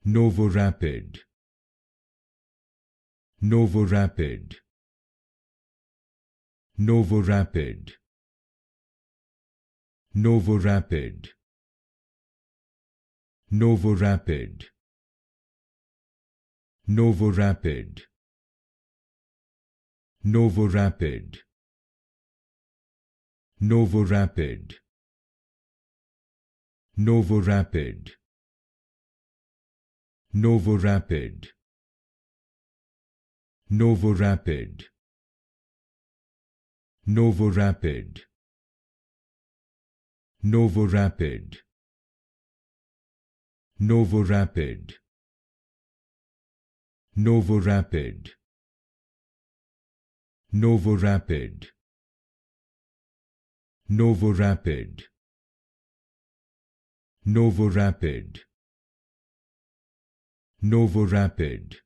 NovoRapid, NovoRapid, NovoRapid, NovoRapid, NovoRapid, NovoRapid, NovoRapid, NovoRapid, NovoRapid, NovoRapid, NovoRapid, NovoRapid, NovoRapid, NovoRapid, NovoRapid, NovoRapid, NovoRapid, NovoRapid, NovoRapid,